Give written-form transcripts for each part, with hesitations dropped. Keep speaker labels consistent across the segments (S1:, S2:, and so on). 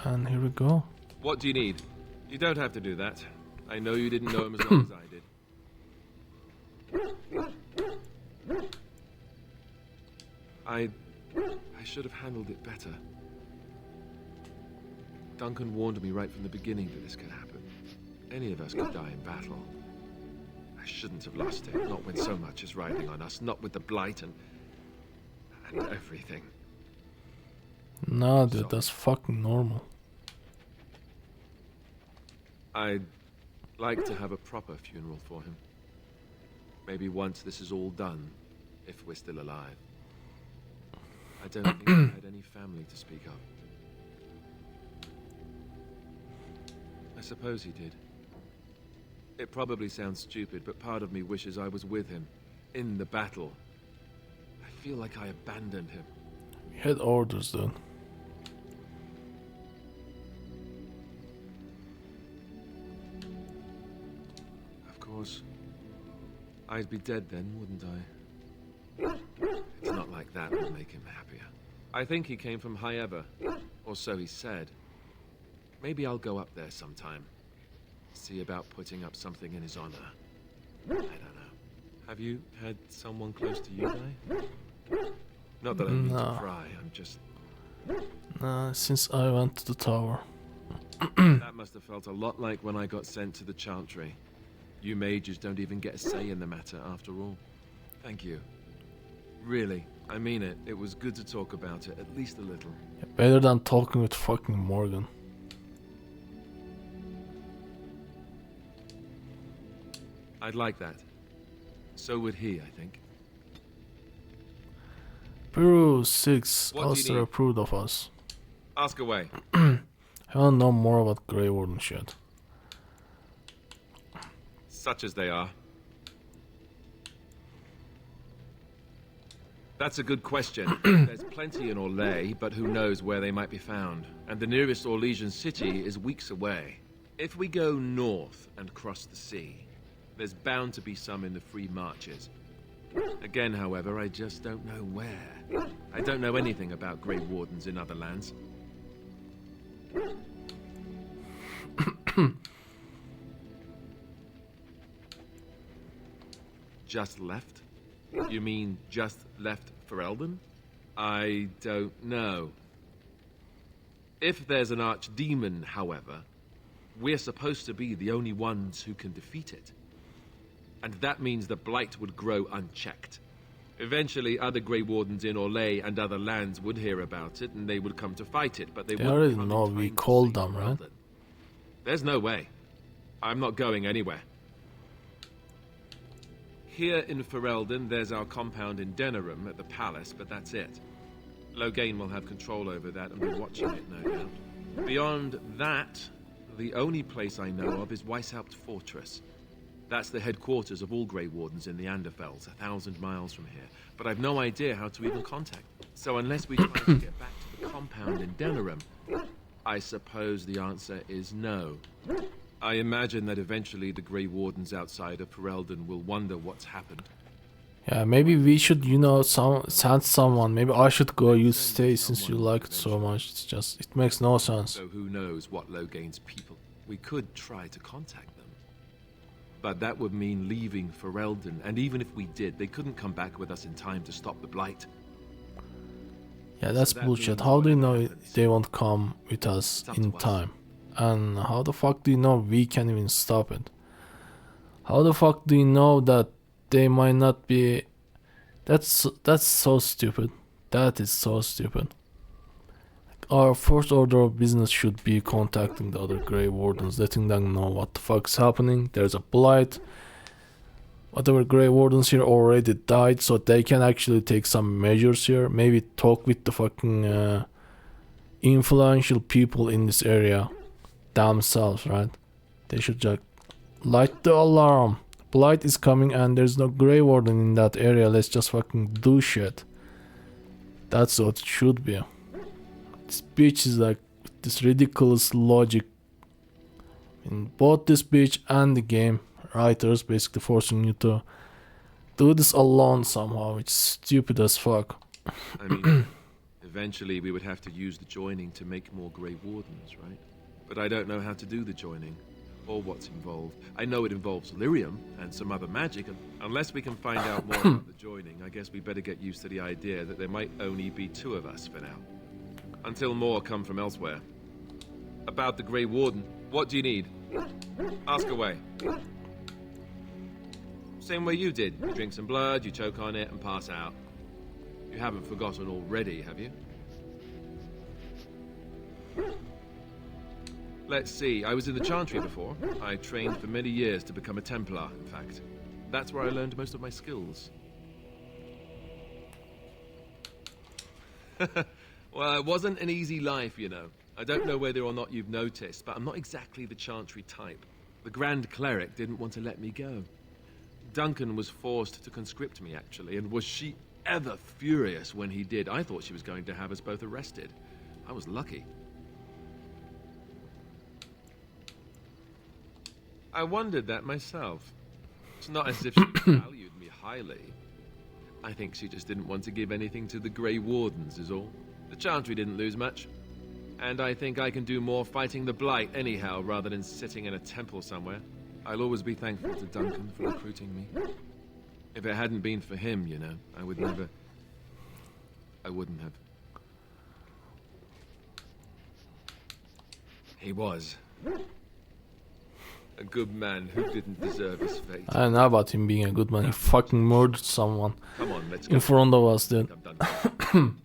S1: And here we go.
S2: What do you need? You don't have to do that. I know you didn't know him as long as I did. I should have handled it better. Duncan warned me right from the beginning that this could happen. Any of us could die in battle. I shouldn't have lost it, not when so much is riding on us, not with the Blight and everything.
S1: Nah, dude, that's fucking normal.
S2: I'd like to have a proper funeral for him. Maybe once this is all done, if we're still alive. I don't think I had any family to speak of. I suppose he did. It probably sounds stupid, but part of me wishes I was with him, in the battle. I feel like I abandoned him.
S1: We had orders, dude.
S2: Of course. I'd be dead then, wouldn't I? It's not like that would make him happier. I think he came from High Ever, or so he said. Maybe I'll go up there sometime. See about putting up something in his honor. I don't know. Have you had someone close to you die? Not that I mean to pry, I'm just...
S1: Nah, since I went to the tower.
S2: That must have felt a lot like when I got sent to the Chantry. You mages don't even get a say in the matter after all. Thank you. Really, I mean it. It was good to talk about it, at least a little.
S1: Yeah, better than talking with fucking Morgan.
S2: I'd like that. So would he, I think.
S1: Peru 6,
S2: What do you
S1: Alistair
S2: need?
S1: approved of us.
S2: Ask away.
S1: I wanna know more about Grey Warden shit.
S2: Such as they are. That's a good question. There's plenty in Orlais, but who knows where they might be found. And the nearest Orlesian city is weeks away. If we go north and cross the sea, there's bound to be some in the Free Marches. Again, however, I just don't know where. I don't know anything about Grey Wardens in other lands. Just left? You mean just left Ferelden? I don't know. If there's an archdemon, however, we're supposed to be the only ones who can defeat it. And that means the Blight would grow unchecked. Eventually, other Grey Wardens in Orlais and other lands would hear about it, and they would come to fight it, but they wouldn't
S1: already
S2: come
S1: know
S2: in
S1: we
S2: time to
S1: called
S2: save
S1: them, right?
S2: Ferelden. There's no way. I'm not going anywhere. Here in Ferelden, there's our compound in Denerim at the palace, but that's it. Loghain will have control over that and be watching it, no doubt. Beyond that, the only place I know of is Weishaupt Fortress. That's the headquarters of all Grey Wardens in the Anderfels, 1,000 miles from here. But I've no idea how to even contact them. So unless we try to get back to the compound in Denerim, I suppose the answer is no. I imagine that eventually the Grey Wardens outside of Ferelden will wonder what's happened.
S1: Yeah, maybe we should, send someone. Maybe I should go, you stay since you like it so much. It's just, it makes no sense.
S2: So who knows what Loghain's people... We could try to contact them. But that would mean leaving Ferelden, and even if we did, they couldn't come back with us in time to stop the Blight.
S1: Yeah, that's
S2: So that
S1: bullshit.
S2: means
S1: How do you know
S2: whatever happens,
S1: they won't come with us
S2: it's up
S1: in
S2: to us.
S1: time? And how the fuck do you know we can even stop it? How the fuck do you know that they might not be... That's so stupid. That is so stupid. Our first order of business should be contacting the other Grey Wardens, letting them know what the fuck's happening. There's a Blight. Whatever Grey Wardens here already died, so they can actually take some measures here. Maybe talk with the fucking influential people in this area themselves, right? They should just light the alarm. Blight is coming and there's no Grey Warden in that area. Let's just fucking do shit. That's what it should be. This bitch is like this ridiculous logic in both this bitch and the game. Writers basically forcing you to do this alone somehow. It's stupid as fuck.
S2: I mean, Eventually, we would have to use the joining to make more Grey Wardens, right? But I don't know how to do the joining, or what's involved. I know it involves lyrium and some other magic, and unless we can find out more about the joining, I guess we better get used to the idea that there might only be 2 of us for now. Until more come from elsewhere. About the Grey Warden, what do you need? Ask away. Same way you did. You drink some blood, you choke on it, and pass out. You haven't forgotten already, have you? Let's see, I was in the Chantry before. I trained for many years to become a Templar, in fact. That's where I learned most of my skills. Well, it wasn't an easy life, you know. I don't know whether or not you've noticed, but I'm not exactly the Chantry type. The Grand Cleric didn't want to let me go. Duncan was forced to conscript me, actually, and was she ever furious when he did. I thought she was going to have us both arrested. I was lucky. I wondered that myself. It's not as if she valued me highly. I think she just didn't want to give anything to the Grey Wardens, is all. The Chantry didn't lose much. And I think I can do more fighting the Blight anyhow, rather than sitting in a temple somewhere. I'll always be thankful to Duncan for recruiting me. If it hadn't been for him, you know, I wouldn't have. He was a good man who didn't deserve his fate.
S1: I don't know about him being a good man. He fucking murdered someone
S2: Come on, let's
S1: in
S2: go.
S1: front of us, dude.
S2: I'm done.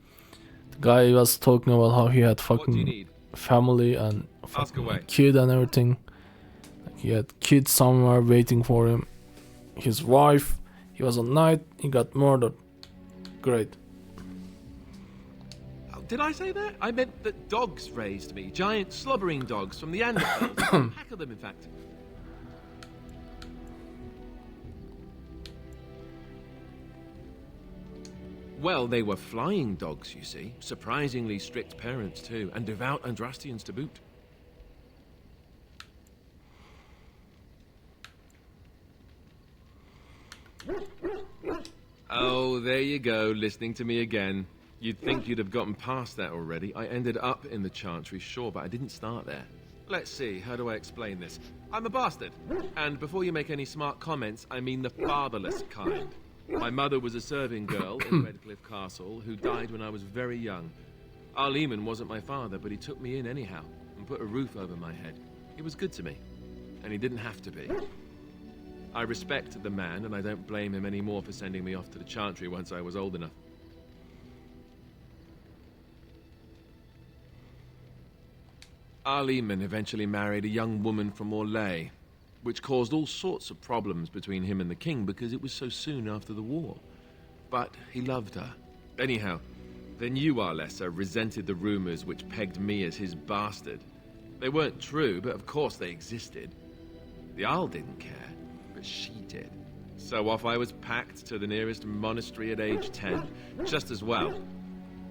S1: The guy was talking about how he had
S2: What do you
S1: fucking
S2: need?
S1: family and
S2: Ask
S1: fucking
S2: away.
S1: kid and everything. Like he had kids somewhere waiting for him. His wife, he was a knight, he got murdered. Great.
S2: Oh, did I say that? I meant that dogs raised me. Giant slobbering dogs from the Andertals. A pack of them, in fact. Well, they were flying dogs, you see. Surprisingly strict parents, too. And devout Andrastians to boot. Oh, there you go, listening to me again. You'd think you'd have gotten past that already. I ended up in the Chantry, sure, but I didn't start there. Let's see, how do I explain this? I'm a bastard. And before you make any smart comments, I mean the fatherless kind. My mother was a serving girl in Redcliffe Castle who died when I was very young. Arleman wasn't my father, but he took me in anyhow and put a roof over my head. He was good to me, and he didn't have to be. I respect the man, and I don't blame him anymore for sending me off to the Chantry once I was old enough. Arleman eventually married a young woman from Orlais, which caused all sorts of problems between him and the king because it was so soon after the war. But he loved her. Anyhow, the new Arlessa resented the rumors which pegged me as his bastard. They weren't true, but of course they existed. The Arl didn't care, but she did. So off I was packed to the nearest monastery at age 10, just as well.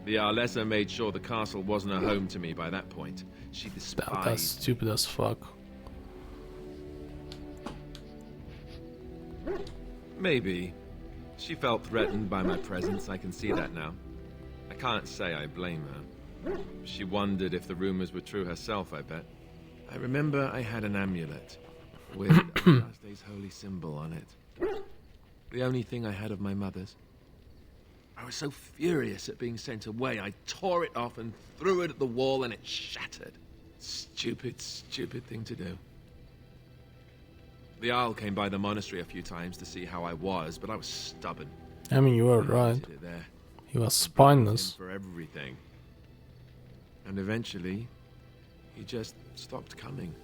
S2: The Arlessa made sure the castle wasn't a home to me by that point. She
S1: That's
S2: despised.
S1: stupid as fuck.
S2: Maybe. She felt threatened by my presence, I can see that now. I can't say I blame her. She wondered if the rumors were true herself, I bet. I remember I had an amulet with Andraste's holy symbol on it. The only thing I had of my mother's. I was so furious at being sent away, I tore it off and threw it at the wall and it shattered. Stupid, stupid thing to do. The Arl came by the monastery a few times to see how I was, but I was stubborn.
S1: I mean, you were
S2: I
S1: right.
S2: hated it there.
S1: He was
S2: Him
S1: spineless.
S2: for everything. And eventually, he just stopped coming.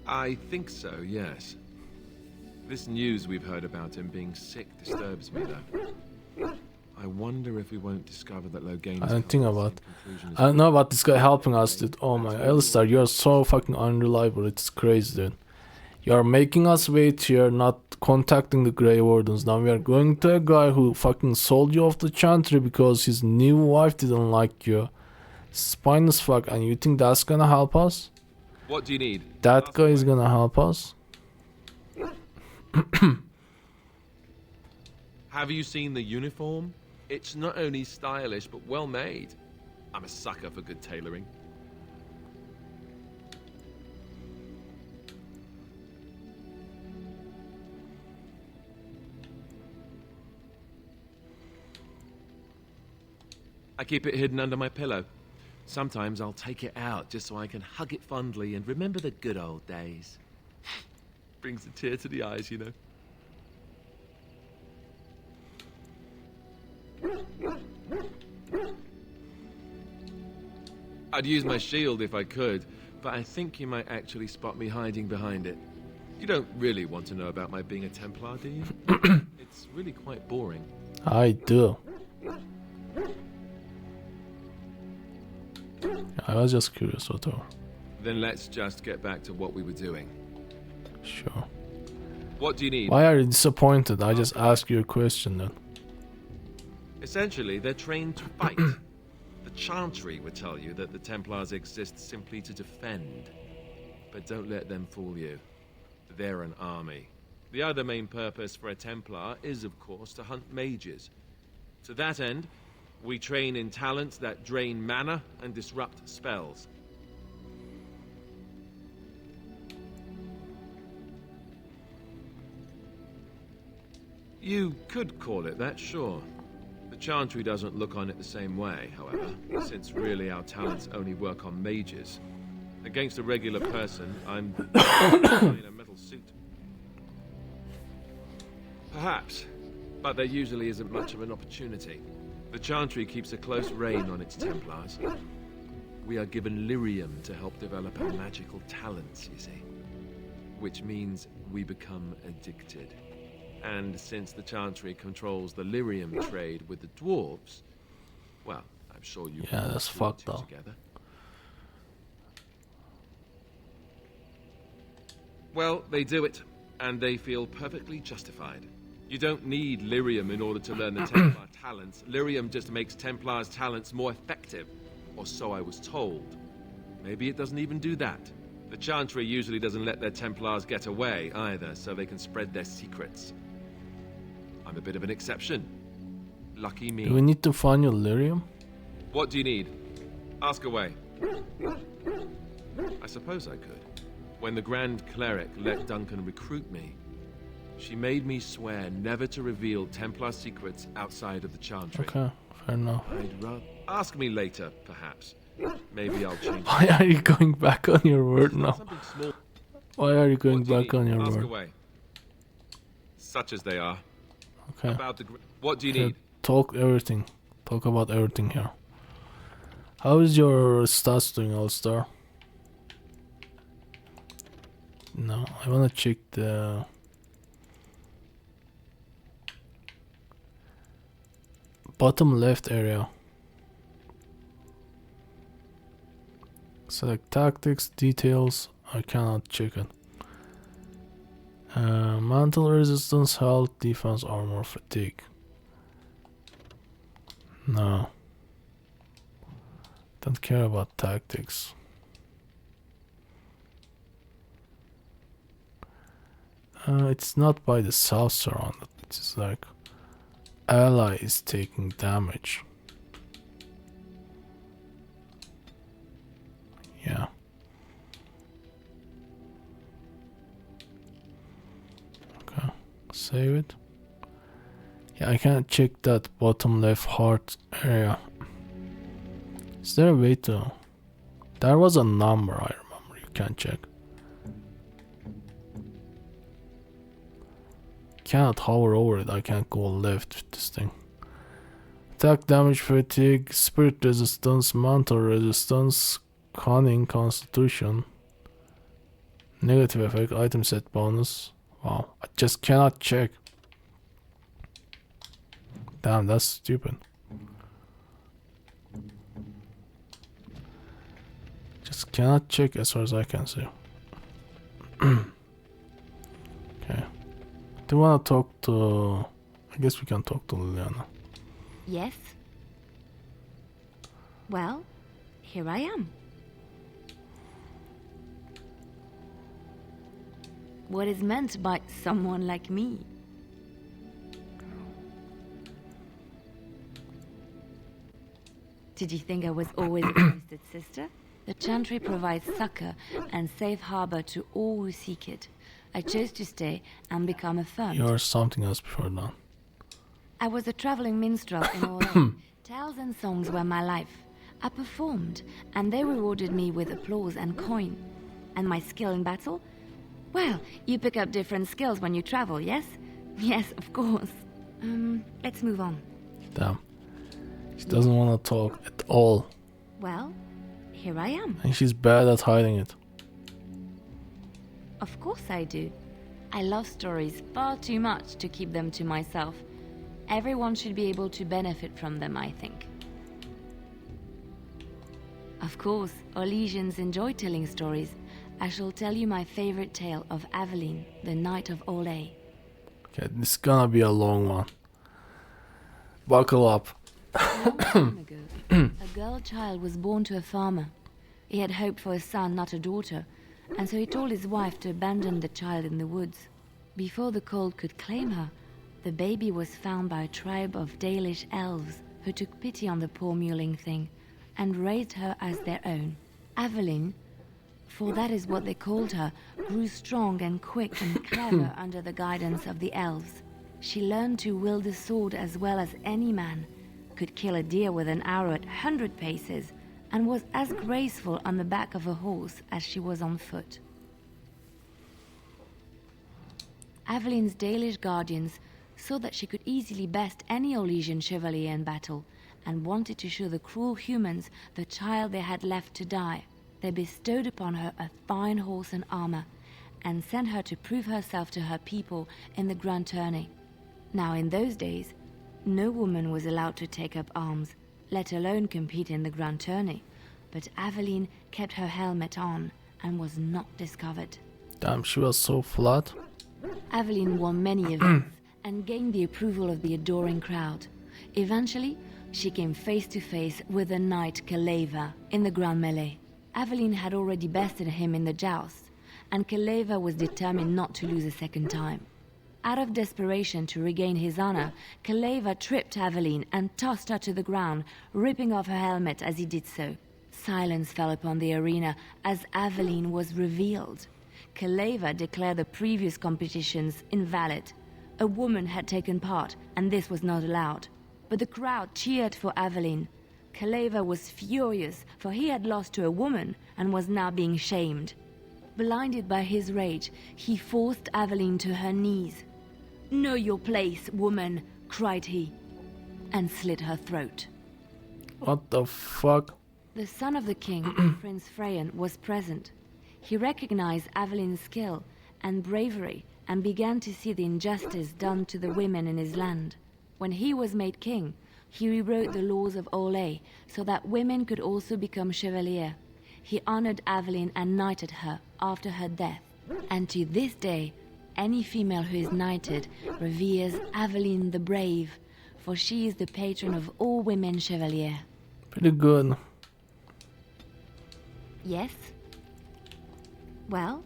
S2: I think so, yes. This news we've heard about him being sick disturbs me, though. I wonder if we won't discover that Loghain.
S1: I don't think about. I don't know about this guy helping us, dude. Oh my, Alistar, you're so fucking unreliable. It's crazy, dude. You're making us wait here, not contacting the Grey Wardens. Now we are going to a guy who fucking sold you off the Chantry because his new wife didn't like you. Spineless fuck, and you think that's gonna help us?
S2: What do you need?
S1: That guy is gonna help us?
S2: Have you seen the uniform? It's not only stylish, but well made. I'm a sucker for good tailoring. I keep it hidden under my pillow. Sometimes I'll take it out just so I can hug it fondly and remember the good old days. Brings a tear to the eyes, you know. I'd use my shield if I could, but I think you might actually spot me hiding behind it. You don't really want to know about my being a Templar, do you? It's really quite boring.
S1: I do. I was just curious, whatever.
S2: Then let's just get back to what we were doing.
S1: Sure.
S2: What do you need?
S1: Why are you disappointed? I just asked you a question then.
S2: Essentially, they're trained to fight. The Chantry would tell you that the Templars exist simply to defend. But don't let them fool you. They're an army. The other main purpose for a Templar is, of course, to hunt mages. To that end, we train in talents that drain mana and disrupt spells. You could call it that, sure. The Chantry doesn't look on it the same way, however, since really our talents only work on mages. Against a regular person, I'm in a metal suit. Perhaps, but there usually isn't much of an opportunity. The Chantry keeps a close rein on its Templars. We are given lyrium to help develop our magical talents, you see. Which means we become addicted. And since the Chantry controls the lyrium trade with the dwarves, well, I'm sure you
S1: Yeah, that's fucked up.
S2: Together. Well, they do it, and they feel perfectly justified. You don't need lyrium in order to learn the Templar talents. Lyrium just makes Templars' talents more effective, or so I was told. Maybe it doesn't even do that. The Chantry usually doesn't let their Templars get away either, so they can spread their secrets. I'm a bit of an exception. Lucky me.
S1: Do we need to find your lyrium?
S2: What do you need? Ask away. I suppose I could. When the Grand Cleric let Duncan recruit me, she made me swear never to reveal Templar secrets outside of the Chantry.
S1: Okay, fair enough.
S2: I'd rather... Ask me later, perhaps. Maybe I'll change.
S1: Why are you going back on your word now?
S2: Something small.
S1: Why are you going
S2: What do you
S1: back
S2: need?
S1: on your
S2: Ask
S1: word?
S2: away. Such as they are.
S1: Okay.
S2: About the... What do you
S1: Okay,
S2: need?
S1: talk everything. Talk about everything here. How is your stats doing, All-Star? No, I wanna check the... bottom left area. Select tactics, details. I cannot check it. Mantle resistance, health, defense, armor, fatigue. No. Don't care about tactics. It's not by the south surrounded. It's like ally is taking damage. Yeah. Okay. Save it. Yeah, I can't check that bottom left heart area. Is there a way to... There was a number, I remember. You can't check. Cannot hover over it. I can't go left with this thing. Attack damage, fatigue, spirit resistance, mantle resistance, cunning, constitution, negative effect, item set bonus. Wow, I just cannot check. Damn, that's stupid. Just cannot check as far as I can see. Okay. Do you want to talk to... I guess we can talk to Liliana.
S3: Yes? Well, here I am. What is meant by someone like me? Did you think I was always a trusted sister? The Chantry provides succor and safe harbor to all who seek it. I chose to stay and become a firm.
S1: You're something else before now.
S3: I was a traveling minstrel in Orlais. Tales and songs were my life. I performed, and they rewarded me with applause and coin. And my skill in battle? Well, you pick up different skills when you travel, yes? Yes, of course. Let's move on.
S1: Damn. She doesn't want to talk at all.
S3: Well, here I am.
S1: And she's bad at hiding it.
S3: Of course I do. I love stories far too much to keep them to myself. Everyone should be able to benefit from them, I think. Of course, Orlesians enjoy telling stories. I shall tell you my favorite tale of Aveline, the Knight of Orlais.
S1: Okay, this is gonna be a long one. Buckle up.
S3: A long time ago, a girl child was born to a farmer. He had hoped for a son, not a daughter, and so he told his wife to abandon the child in the woods. Before the cold could claim her, the baby was found by a tribe of Dalish elves who took pity on the poor mewling thing and raised her as their own. Aveline, for that is what they called her, grew strong and quick and clever under the guidance of the elves. She learned to wield the sword as well as any man, could kill a deer with an arrow at 100 paces, and was as graceful on the back of a horse as she was on foot. Aveline's Dalish guardians saw that she could easily best any Orlesian chevalier in battle, and wanted to show the cruel humans the child they had left to die. They bestowed upon her a fine horse and armor, and sent her to prove herself to her people in the grand tourney. Now in those days, no woman was allowed to take up arms, let alone compete in the grand tourney, but Aveline kept her helmet on and was not discovered.
S1: Damn, she was so flat.
S3: Aveline won many events and gained the approval of the adoring crowd. Eventually, she came face to face with the knight Keleva in the Grand Melee. Aveline had already bested him in the joust, and Keleva was determined not to lose a second time. Out of desperation to regain his honor, Keleva tripped Aveline and tossed her to the ground, ripping off her helmet as he did so. Silence fell upon the arena as Aveline was revealed. Keleva declared the previous competitions invalid. A woman had taken part, and this was not allowed. But the crowd cheered for Aveline. Keleva was furious, for he had lost to a woman and was now being shamed. Blinded by his rage, he forced Aveline to her knees. "Know your place, woman," cried he, and slit her throat.
S1: What the fuck?
S3: The son of the king, Prince Freyan, was present. He recognized Aveline's skill and bravery and began to see the injustice done to the women in his land. When he was made king, he rewrote the laws of Orlais so that women could also become chevalier. He honored Aveline and knighted her after her death. And to this day, any female who is knighted reveres Aveline the Brave, for she is the patron of all women chevalier.
S1: Pretty good.
S3: Yes? Well,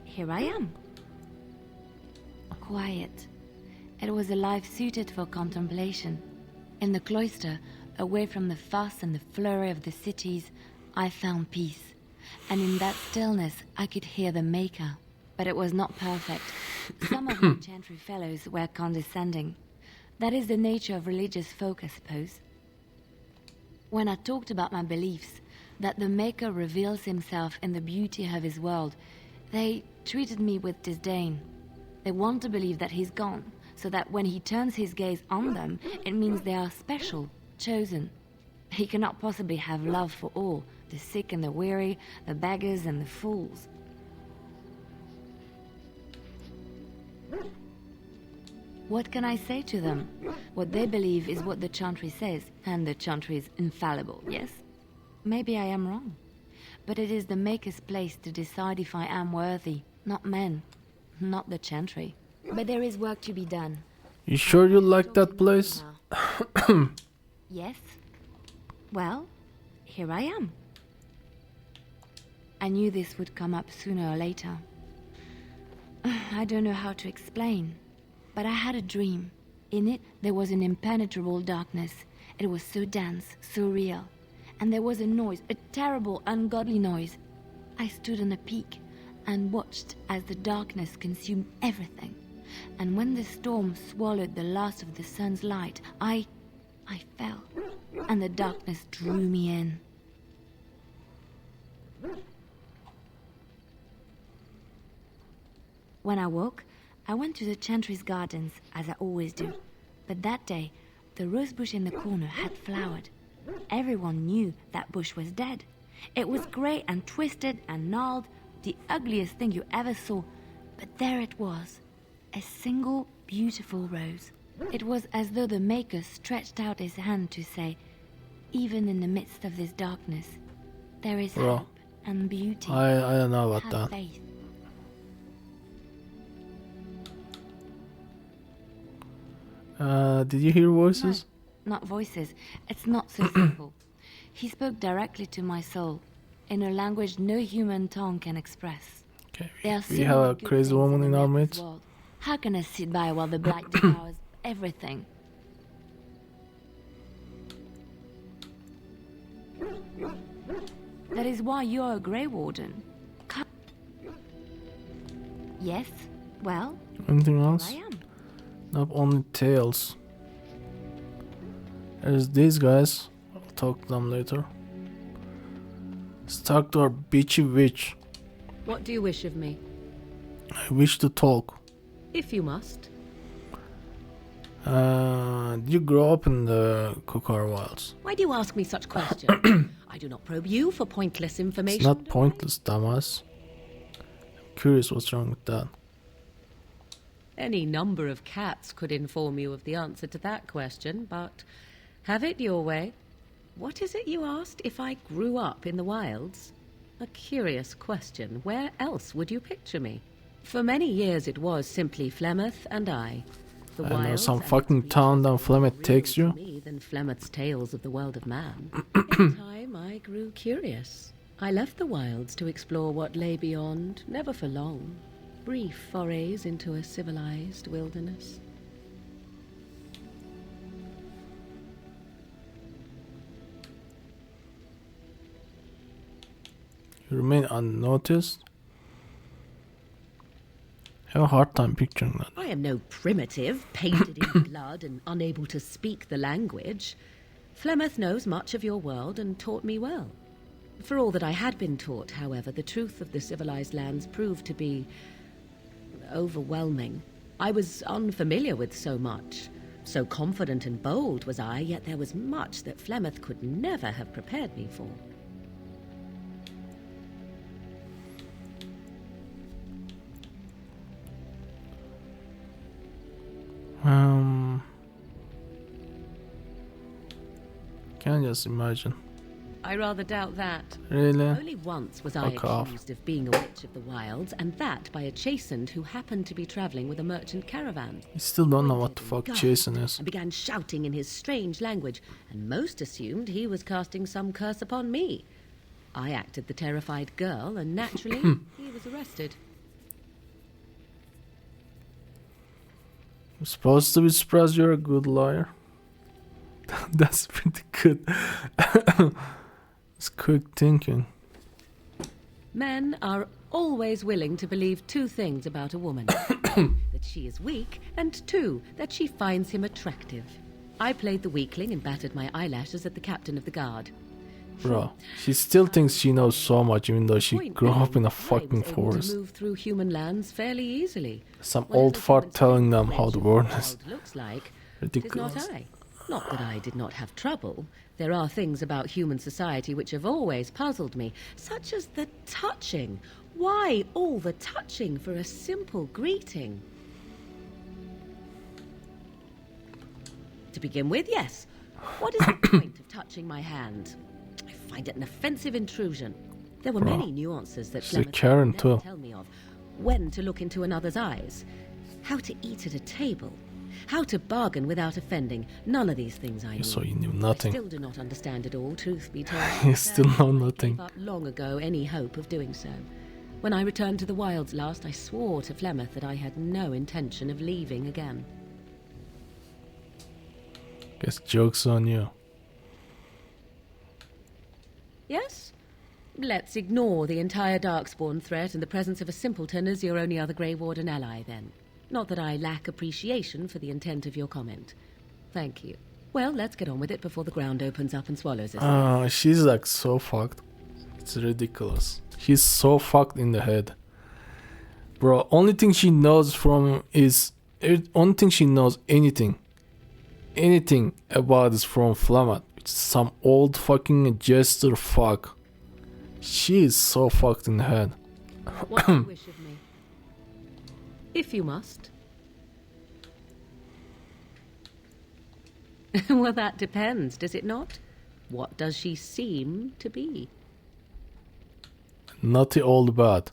S3: here I am. Quiet. It was a life suited for contemplation. In the cloister, away from the fuss and the flurry of the cities, I found peace. And in that stillness, I could hear the Maker. But it was not perfect. Some of my chantry fellows were condescending. That is the nature of religious folk, I suppose. When I talked about my beliefs, that the Maker reveals himself in the beauty of his world, they treated me with disdain. They want to believe that he's gone, so that when he turns his gaze on them, it means they are special, chosen. He cannot possibly have love for all, the sick and the weary, the beggars and the fools. What can I say to them? What they believe is what the Chantry says, and the Chantry is infallible, yes? Maybe I am wrong. But it is the Maker's place to decide if I am worthy, not men, not the Chantry. But there is work to be done.
S1: You sure you like that place?
S3: Yes. Well, here I am. I knew this would come up sooner or later. I don't know how to explain, but I had a dream. In it, there was an impenetrable darkness. It was so dense, so real. and there was a noise, a terrible, ungodly noise. I stood on a peak and watched as the darkness consumed everything. And when the storm swallowed the last of the sun's light, I fell, and the darkness drew me in. When I woke, I went to the Chantry's gardens, as I always do. But that day, the rose bush in the corner had flowered. Everyone knew that bush was dead. It was grey and twisted and gnarled, the ugliest thing you ever saw. But there it was, a single beautiful rose. It was as though the Maker stretched out his hand to say, even in the midst of this darkness, there is
S1: Bro,
S3: hope and beauty.
S1: I don't know about
S3: Have
S1: that.
S3: faith.
S1: Did you hear voices?
S3: Not voices. It's not so simple. He spoke directly to my soul, in a language no human tongue can express.
S1: Okay,
S3: There are
S1: we
S3: so
S1: have
S3: many
S1: a
S3: good
S1: crazy
S3: things
S1: woman in our
S3: this
S1: midst.
S3: world. How can I sit by while the Black devours everything? That is why you're a Grey Warden. Yes, well,
S1: Anything
S3: I
S1: else?
S3: am.
S1: Nope, only tails. There's these guys. I'll talk to them later. Let's talk to our bitchy witch.
S4: What do you wish of me?
S1: I wish to talk.
S4: If you must.
S1: Did you grow up in the Kokar Wilds?
S4: Why do you ask me such questions? I do not probe you for pointless information.
S1: It's not
S4: do I?
S1: pointless, dumbass. I'm curious what's wrong with that.
S4: Any number of cats could inform you of the answer to that question, but have it your way. What is it you asked if I grew up in the wilds? A curious question. Where else would you picture me? For many years it was simply Flemeth and I. The
S1: I know
S4: wilds
S1: some
S4: and its
S1: fucking town down
S4: regions
S1: Flemeth
S4: were
S1: takes
S4: real
S1: you.
S4: to me than Flemeth's tales of the world of man. In time I grew curious. I left the wilds to explore what lay beyond, never for long. Brief forays into a civilized wilderness.
S1: You remain unnoticed. I have a hard time picturing that.
S4: I am no primitive, painted in blood and unable to speak the language. Flemeth knows much of your world and taught me well. For all that I had been taught, however, the truth of the civilized lands proved to be overwhelming. I was unfamiliar with so much. So confident and bold was I, yet there was much that Flemeth could never have prepared me for.
S1: Can't just imagine.
S4: I rather doubt that.
S1: Really?
S4: Only once was I
S1: Fuck off.
S4: accused of being a witch of the wilds, and that by a chastened who happened to be travelling with a merchant caravan.
S1: I still don't know what the
S4: Pointed
S1: fuck
S4: and
S1: chasing
S4: gasped
S1: is.
S4: And began shouting in his strange language, and most assumed he was casting some curse upon me. I acted the terrified girl, and naturally, he was arrested.
S1: I'm supposed to be surprised you're a good lawyer. That's pretty good. It's quick thinking.
S4: Men are always willing to believe two things about a woman. That she is weak, and two, that she finds him attractive. I played the weakling and battered my eyelashes at the captain of the guard.
S1: Bro, she still thinks she knows so much even though she
S4: Point
S1: grew
S4: being,
S1: up in a
S4: I
S1: fucking
S4: was able
S1: forest.
S4: to move through human lands fairly easily.
S1: Some
S4: Whatever
S1: old fart
S4: human
S1: telling
S4: strength
S1: them how the
S4: legend
S1: world
S4: of
S1: is
S4: the world looks like.
S1: ridiculous.
S4: It is not I. Not that I did not have trouble. There are things about human society which have always puzzled me, such as the touching. Why all the touching for a simple greeting? To begin with, yes. What is the point of touching my hand? I find it an offensive intrusion. There were
S1: Bro,
S4: many nuances that
S1: she's a
S4: Flemeth
S1: Karen
S4: would never
S1: too.
S4: tell me of. When to look into another's eyes, how to eat at a table, how to bargain without offending. None of these things I knew.
S1: So you knew
S4: I
S1: nothing.
S4: still do not understand it all, truth be told.
S1: You still know
S4: I
S1: nothing.
S4: gave up long ago any hope of doing so. When I returned to the wilds last, I swore to Flemeth that I had no intention of leaving again.
S1: Guess joke's on you.
S4: Yes? Let's ignore the entire Darkspawn threat in the presence of a simpleton as your only other Grey Warden ally, then. Not that I lack appreciation for the intent of your comment. Thank you. Well, let's get on with it before the ground opens up and swallows us.
S1: She's like so fucked. It's ridiculous. She's so fucked in the head. Bro, only thing she knows only thing she knows anything about is from Flamad. It's some old fucking jester fuck. She is so fucked in the head.
S4: What do you wish of me? If you must. Well, that depends, does it not? What does she seem to be?
S1: Naughty old bat.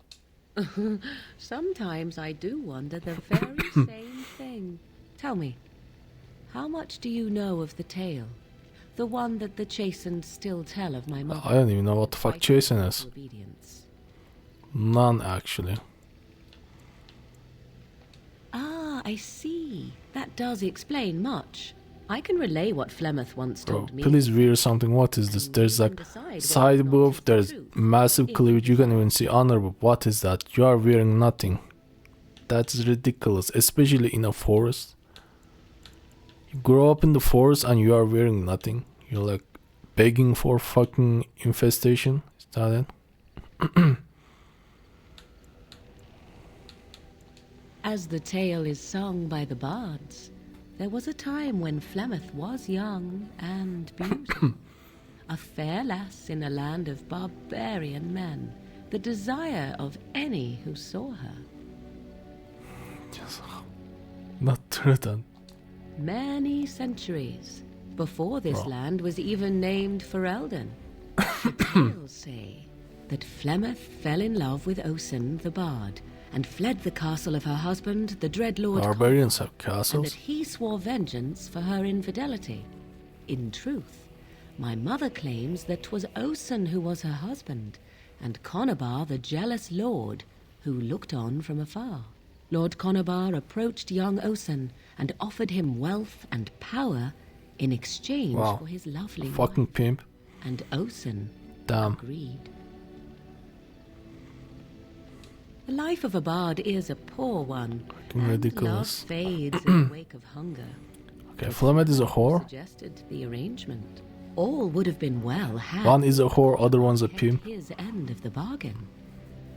S4: Sometimes I do wonder the very same thing. Tell me, how much do you know of the tale? The one that the chastened still tell of my mother?
S1: I don't even know what the fuck chasing is.
S4: Obedience.
S1: None, actually.
S4: Ah, I see. That does explain much. I can relay what Flemeth once
S1: Bro,
S4: told me.
S1: please read something. What is this?
S4: And
S1: There's
S4: you
S1: like
S4: can decide whether
S1: side
S4: or not
S1: boob,
S4: it's the
S1: there's
S4: truth.
S1: massive
S4: If
S1: cleavage. You
S4: you
S1: can even see honor boob. What is that? You are wearing nothing. That's ridiculous, especially in a forest. You grow up in the forest and you are wearing nothing. You're like begging for fucking infestation. Is that it?
S4: As the tale is sung by the bards, there was a time when Flemeth was young and beautiful. A fair lass in a land of barbarian men, the desire of any who saw her.
S1: Not true then.
S4: Many centuries before this
S1: Bro.
S4: land was even named Ferelden. The tales say that Flemeth fell in love with Osen the bard and fled the castle of her husband, the Dreadlord
S1: Barbarians have
S4: and that
S1: castles.
S4: he swore vengeance for her infidelity. In truth, my mother claims that 'twas Osen who was her husband, and Conobar the jealous lord who looked on from afar. Lord Conobar approached young Osen and offered him wealth and power in exchange
S1: Wow.
S4: for his lovely
S1: Fucking
S4: wife,
S1: pimp.
S4: and Osen
S1: Damn.
S4: agreed. The life of a bard is a poor one,
S1: Fucking
S4: and
S1: ridiculous.
S4: love fades in the wake of hunger.
S1: Okay, Flamet is a whore.
S4: Suggested the arrangement. All would have been well had
S1: One is a whore, other one's a
S4: kept
S1: pimp.
S4: his end of the bargain.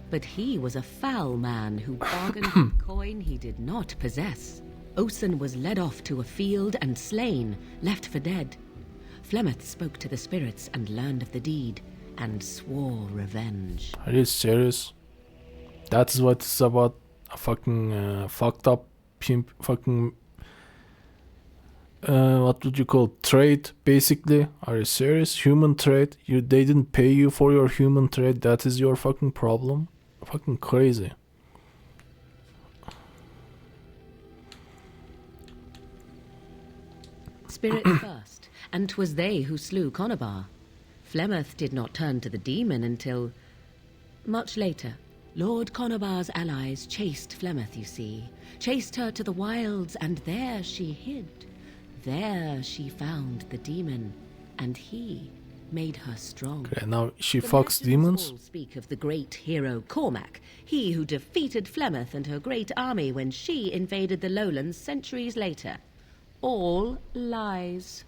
S4: But he was a foul man who bargained with coin he did not possess. Osen was led off to a field and slain, left for dead. Flemeth spoke to the spirits and learned of the deed, and swore revenge.
S1: Are you serious? That's what it's about. A fucking fucked up pimp. Fucking. What would you call trade? Basically, are you serious? Human trade. They didn't pay you for your human trade. That is your fucking problem. Fucking crazy.
S4: Spirit first, and 'twas they who slew Conobar. Flemeth did not turn to the demon until much later. Lord Conobar's allies chased Flemeth, you see. Chased her to the wilds, and there she hid. There she found the demon, and he made her strong.
S1: Okay, now she
S4: The
S1: fucks
S4: legends
S1: demons.
S4: all speak of the great hero Cormac, he who defeated Flemeth and her great army when she invaded the lowlands centuries later. All lies.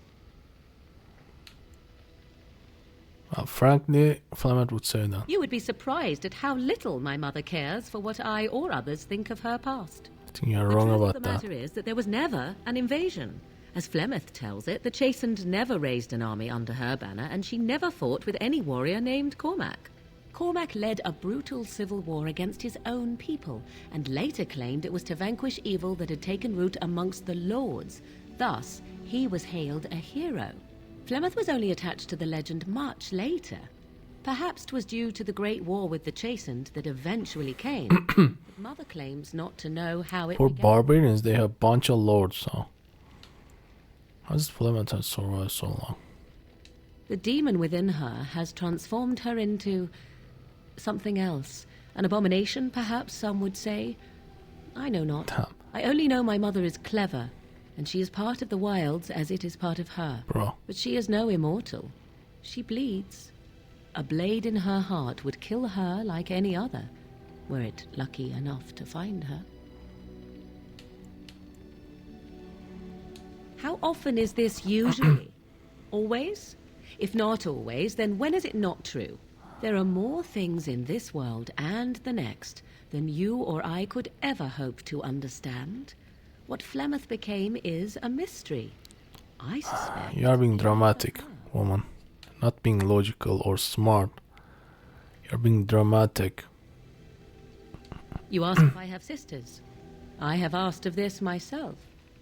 S1: Frankly, Flamet would say that.
S4: You would be surprised at how little my mother cares for what I or others think of her past.
S1: I think you're
S4: The
S1: wrong
S4: truth
S1: about
S4: of the
S1: that.
S4: matter is that there was never an invasion. As Flemeth tells it, the Chastened never raised an army under her banner, and she never fought with any warrior named Cormac. Cormac led a brutal civil war against his own people, and later claimed it was to vanquish evil that had taken root amongst the lords. Thus, he was hailed a hero. Flemeth was only attached to the legend much later. Perhaps 'twas due to the great war with the Chastened that eventually came. But Mother claims not to know how it
S1: For
S4: began.
S1: barbarians, they have a bunch of lords, so. How does Flamet have survived so long?
S4: The demon within her has transformed her into something else. An abomination, perhaps some would say. I know not.
S1: Damn.
S4: I only know my mother is clever, and she is part of the wilds as it is part of her.
S1: Bro.
S4: But she is no immortal. She bleeds. a blade in her heart would kill her like any other, were it lucky enough to find her. How often is this usually? Always? If not always, then when is it not true? There are more things in this world and the next than you or I could ever hope to understand. What Flemeth became is a mystery. I suspect...
S1: You are being dramatic, woman. Not being logical or smart. You're being dramatic.
S4: You ask if I have sisters. I have asked of this myself.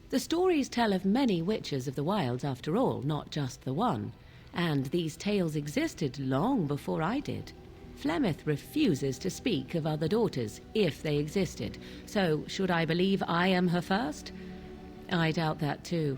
S4: The stories tell of many witches of the wilds after all, not just the one. And these tales existed long before I did. Flemeth refuses to speak of other daughters, if they existed. So, should I believe I am her first? I doubt that too.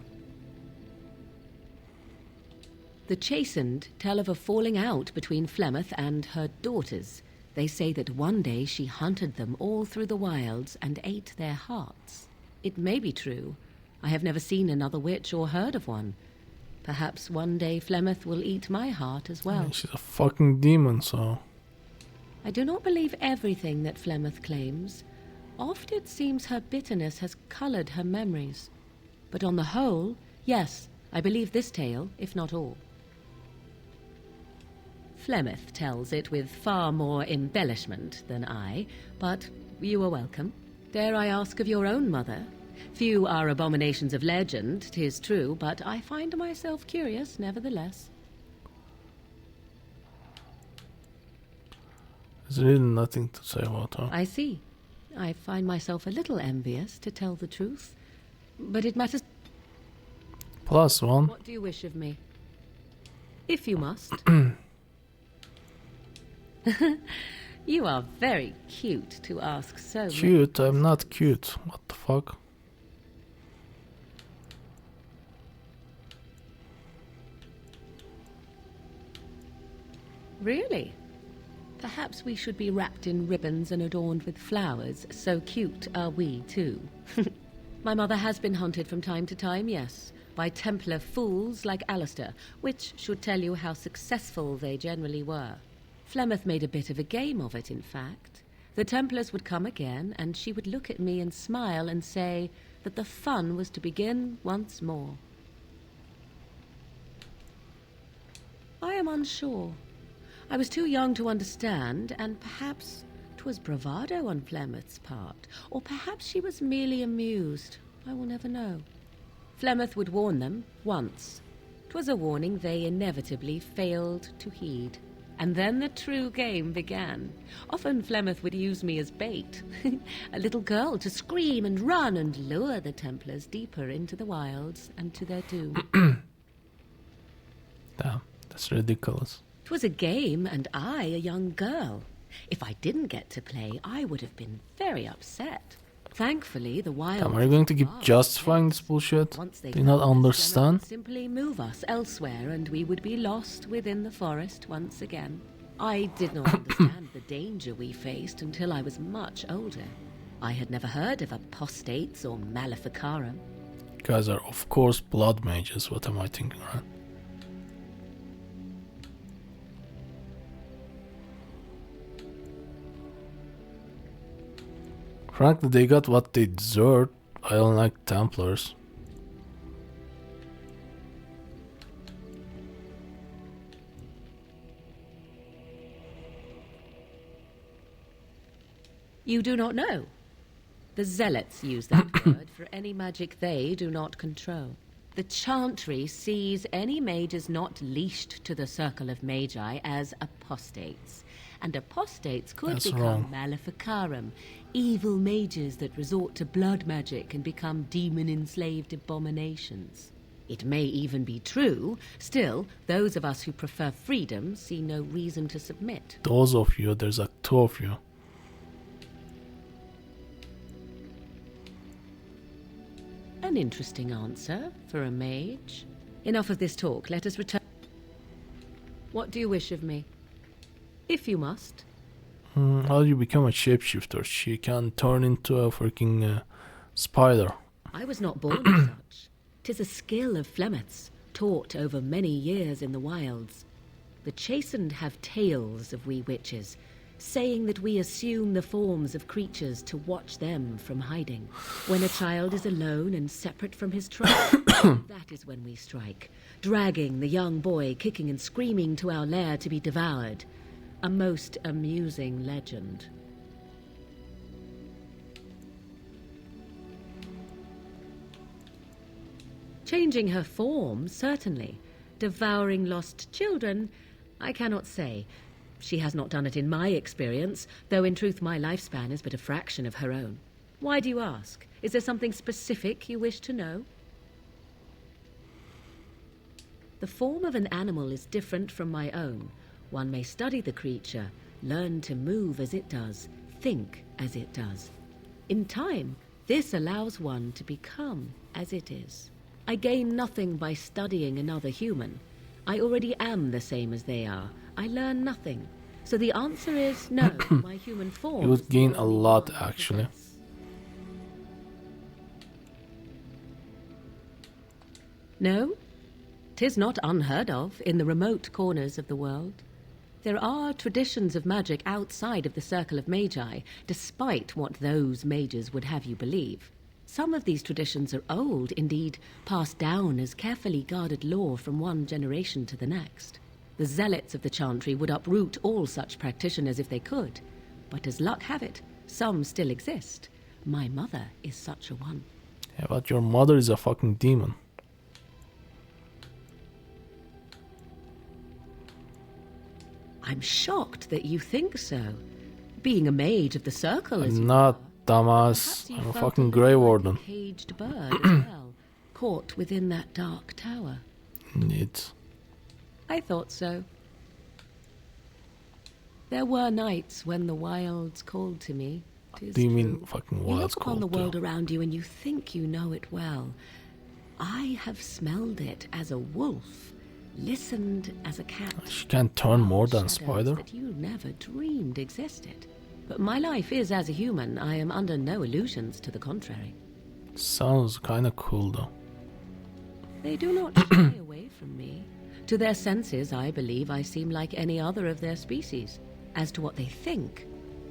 S4: The Chastened tell of a falling out between Flemeth and her daughters. They say that one day she hunted them all through the wilds and ate their hearts. It may be true. I have never seen another witch or heard of one. Perhaps one day Flemeth will eat my heart as well.
S1: She's a fucking demon, so...
S4: I do not believe everything that Flemeth claims. Oft it seems her bitterness has coloured her memories. But on the whole, yes, I believe this tale, if not all. Flemeth tells it with far more embellishment than I, but you are welcome. Dare I ask of your own mother? Few are abominations of legend, 'tis true, but I find myself curious nevertheless.
S1: There's really nothing to say about her.
S4: I see. I find myself a little envious, to tell the truth. But it matters...
S1: +1.
S4: What do you wish of me? If you must. You are very cute to ask so much.
S1: Cute? I'm not cute. What the fuck?
S4: Really? Perhaps we should be wrapped in ribbons and adorned with flowers. So cute are we, too. My mother has been hunted from time to time, yes, by Templar fools like Alistair, which should tell you how successful they generally were. Flemeth made a bit of a game of it, in fact. The Templars would come again, and she would look at me and smile and say that the fun was to begin once more. I am unsure. I was too young to understand, and perhaps 'twas bravado on Flemeth's part, or perhaps she was merely amused. I will never know. Flemeth would warn them once. 'Twas a warning they inevitably failed to heed. And then the true game began. Often Flemeth would use me as bait, a little girl to scream and run and lure the Templars deeper into the wilds and to their doom.
S1: Damn, that's ridiculous.
S4: 'Twas a game, and I a young girl. If I didn't get to play, I would have been very upset. Thankfully, the wild...
S1: Damn, are you going to keep justifying this bullshit? Do you not understand?
S4: Simply move us elsewhere, and we would be lost within the forest once again. I did not understand the danger we faced until I was much older. I had never heard of apostates or maleficarum.
S1: You guys are, of course, blood mages. What am I thinking, right? Frankly, they got what they deserved. I don't like Templars.
S4: You do not know. The Zealots use that word for any magic they do not control. The Chantry sees any mages not leashed to the Circle of Magi as apostates. And apostates could
S1: That's
S4: become
S1: wrong.
S4: maleficarum, evil mages that resort to blood magic and become demon-enslaved abominations. It may even be true. Still, those of us who prefer freedom see no reason to submit.
S1: Those of you, there's like 2 of you.
S4: An interesting answer for a mage. Enough of this talk. Let us return. What do you wish of me? If you must.
S1: How do you become a shapeshifter? She can turn into a freaking spider.
S4: I was not born as such. 'Tis a skill of Flemeth's, taught over many years in the wilds. The chastened have tales of we witches, saying that we assume the forms of creatures to watch them from hiding. When a child is alone and separate from his tribe, that is when we strike, dragging the young boy kicking and screaming to our lair to be devoured. A most amusing legend. Changing her form, certainly. Devouring lost children, I cannot say. She has not done it in my experience, though in truth my lifespan is but a fraction of her own. Why do you ask? Is there something specific you wish to know? The form of an animal is different from my own. One may study the creature, learn to move as it does, think as it does. In time, this allows one to become as it is. I gain nothing by studying another human. I already am the same as they are. I learn nothing. So the answer is no, my human form...
S1: You would gain a lot, actually.
S4: No, 'tis not unheard of in the remote corners of the world. There are traditions of magic outside of the circle of magi, despite what those mages would have you believe. Some of these traditions are old, indeed, passed down as carefully guarded lore from one generation to the next. The zealots of the chantry would uproot all such practitioners if they could. But as luck have it, some still exist. My mother is such a one.
S1: Yeah, but your mother is a fucking demon.
S4: I'm shocked that you think so. Being a mage of the circle as
S1: I'm
S4: you
S1: not,
S4: are,
S1: dumbass.
S4: perhaps you
S1: I'm a
S4: felt
S1: fucking
S4: little
S1: Grey
S4: like a
S1: Warden.
S4: caged bird as well, caught within that dark tower.
S1: Indeed.
S4: I thought so. There were nights when the wilds called to me. 'Tis
S1: Do you mean
S4: true.
S1: fucking
S4: You
S1: wilds
S4: look upon
S1: called
S4: the world
S1: too?
S4: around you and you think you know it well. I have smelled it as a wolf, listened as a cat.
S1: She can turn more than
S4: Shadows
S1: spider.
S4: that you never dreamed existed. But my life is as a human. I am under no illusions to the contrary.
S1: Sounds kinda cool though.
S4: They do not shy away from me. To their senses, I believe I seem like any other of their species. As to what they think,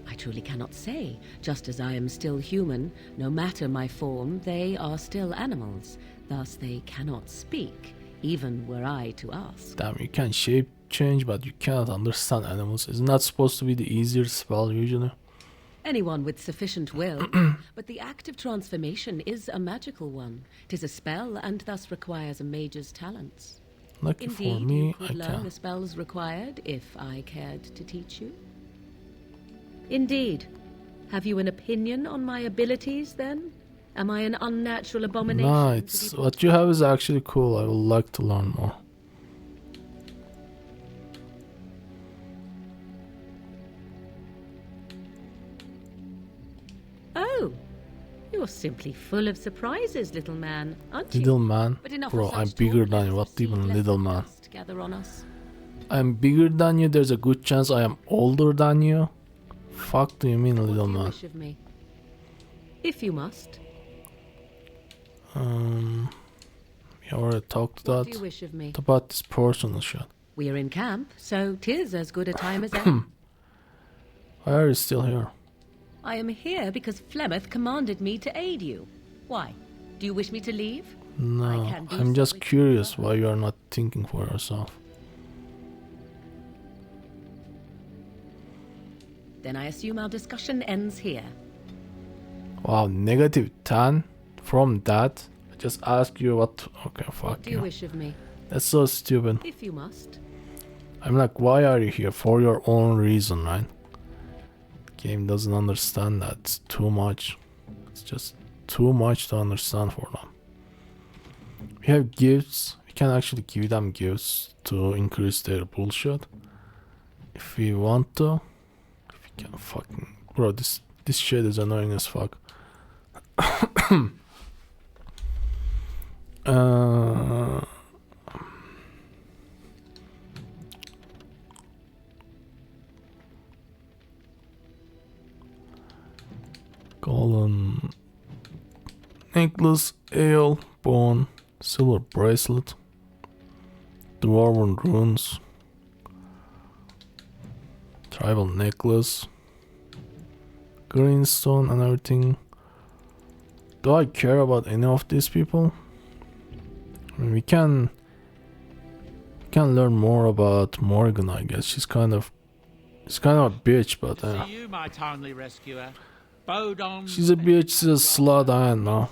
S4: I truly cannot say. Just as I am still human, no matter my form, they are still animals. Thus they cannot speak, even were I to ask.
S1: Damn, you can shape change, but you cannot understand animals. Isn't that supposed to be the easier spell usually?
S4: Anyone with sufficient will, but the act of transformation is a magical one. 'Tis a spell and thus requires a mage's talents.
S1: Lucky for
S4: Indeed,
S1: me,
S4: you could
S1: I
S4: learn
S1: can.
S4: the spells required if I cared to teach you. Indeed. Have you an opinion on my abilities, then? Am I an unnatural abomination?
S1: No,
S4: to
S1: it's
S4: be
S1: what you have is actually cool. I would like to learn more.
S4: Oh, you're simply full of surprises, little man, aren't you?
S1: Little man,
S4: But enough
S1: bro,
S4: of such
S1: I'm bigger
S4: talk,
S1: than you.
S4: lest
S1: What
S4: the
S1: even
S4: sea
S1: little
S4: left
S1: man?
S4: dust gather on us.
S1: I'm bigger than you. There's a good chance I am older than you. Fuck do you mean,
S4: What
S1: little
S4: do you
S1: man?
S4: wish of me? If you must.
S1: We already talked
S4: What do you
S1: that.
S4: wish of me?
S1: What about this personal shit?
S4: We are in camp, so 'tis as good a time as any.
S1: Why are you still here?
S4: I am here because Flemeth commanded me to aid you. Why? Do you wish me to leave?
S1: No,
S4: can do
S1: I'm
S4: so
S1: just
S4: if you
S1: curious
S4: prefer.
S1: why you are not thinking for yourself.
S4: Then I assume our discussion ends here.
S1: Wow, negative 10 from that. I just ask you what. Okay,
S4: What
S1: fuck
S4: do you
S1: you.
S4: wish of me?
S1: That's so stupid.
S4: If you must.
S1: I'm like, why are you here? For your own reason, right? Game doesn't understand that. It's too much. It's just too much to understand for them. We have gifts. We can actually give them gifts to increase their bullshit. If we want to. If we can fucking... Bro, this shit is annoying as fuck. Golden necklace, ale, bone, silver bracelet, dwarven runes, Rival necklace. Greenstone and everything. Do I care about any of these people? I mean, we can learn more about Morgan, I guess. She's kind of a bitch, but
S5: See you, my timely rescuer. Bodon.
S1: she's a bitch, she's a slut, I don't know.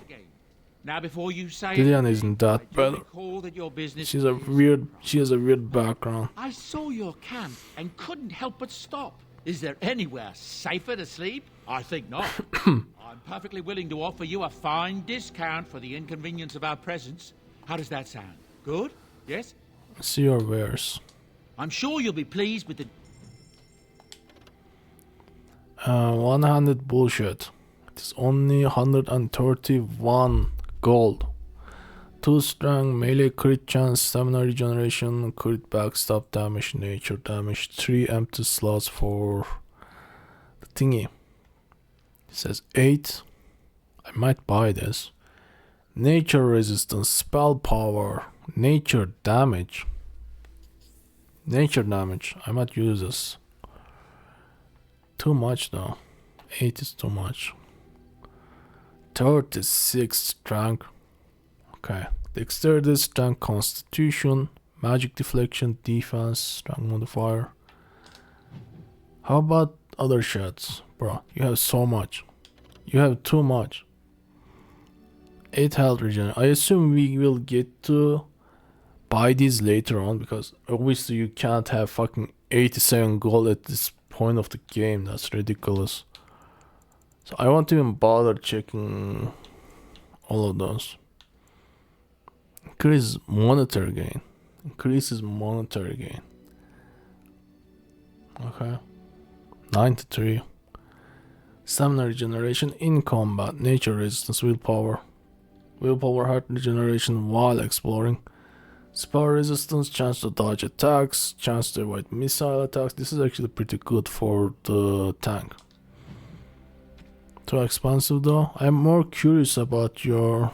S5: Now, before you say
S1: Lillian isn't that
S5: I do
S1: bad.
S5: recall that your business
S1: She has
S5: is-
S1: a weird background.
S5: I saw your camp and couldn't help but stop. Is there anywhere safer to sleep? I think not. I'm perfectly willing to offer you a fine discount for the inconvenience of our presence. How does that sound? Good? Yes?
S1: See your wares.
S5: I'm sure you'll be pleased with the...
S1: One-handed bullshit. It's only 131 gold. 2 strength, melee crit chance, stamina regeneration, crit backstab damage, nature damage, 3 empty slots for the thingy. It says 8. I might buy this. Nature resistance, spell power, nature damage. Nature damage. I might use this. Too much though. 8 is too much. 36 strength. Okay. Dexterity, strength, constitution, magic deflection, defense, strength modifier. How about other shots? Bro, you have so much. You have too much. 8 health regen. I assume we will get to buy these later on, because obviously you can't have fucking 87 gold at this point of the game. That's ridiculous. So I won't even bother checking all of those. Increase monetary gain. Increases monetary gain. Okay. 93. Stamina regeneration in combat. Nature resistance. Willpower. Willpower heart regeneration while exploring. Spell resistance. Chance to dodge attacks. Chance to avoid missile attacks. This is actually pretty good for the tank. Too expensive though. I'm more curious about your...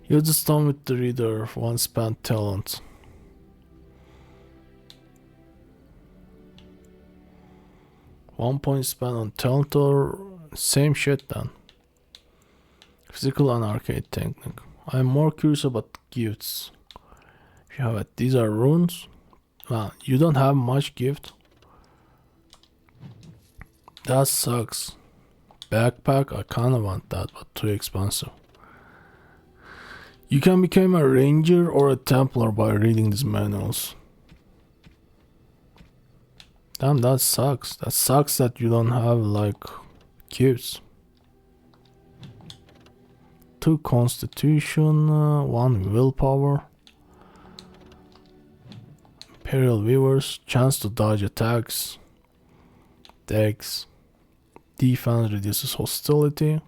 S1: You're just done with the reader. One spent talent. One point spent on talent or same shit then. Physical and arcade technique. I'm more curious about gifts. If you have it, these are runes. Well, you don't have much gift. That sucks. Backpack, I kinda want that, but too expensive. You can become a ranger or a templar by reading these manuals. Damn, that sucks. That sucks that you don't have like gifts. 2 constitution, 1 willpower. Imperial weavers, chance to dodge attacks. Dex. Defense reduces hostility.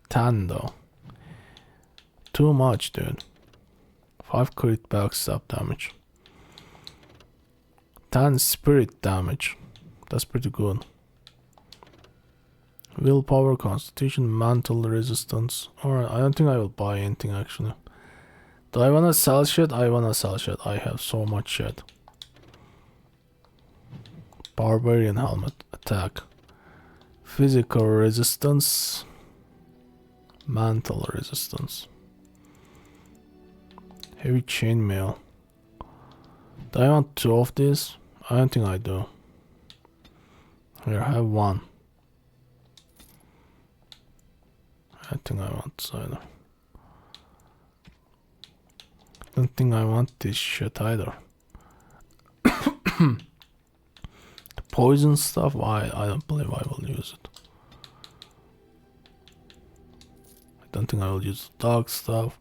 S1: 10 though. Too much, dude. 5 crit backstab damage. 10 spirit damage. That's pretty good. Willpower, constitution, mantle resistance. Alright, I don't think I will buy anything actually. Do I wanna sell shit? I wanna sell shit. I have so much shit. Barbarian helmet. Attack. Physical resistance. Mantle resistance. Heavy chainmail. Do I want 2 of these? I don't think I do. Here, I have 1. I don't think I want this either. I don't think I want this shit either. The poison stuff, I don't believe I will use it. I don't think I will use the dog stuff.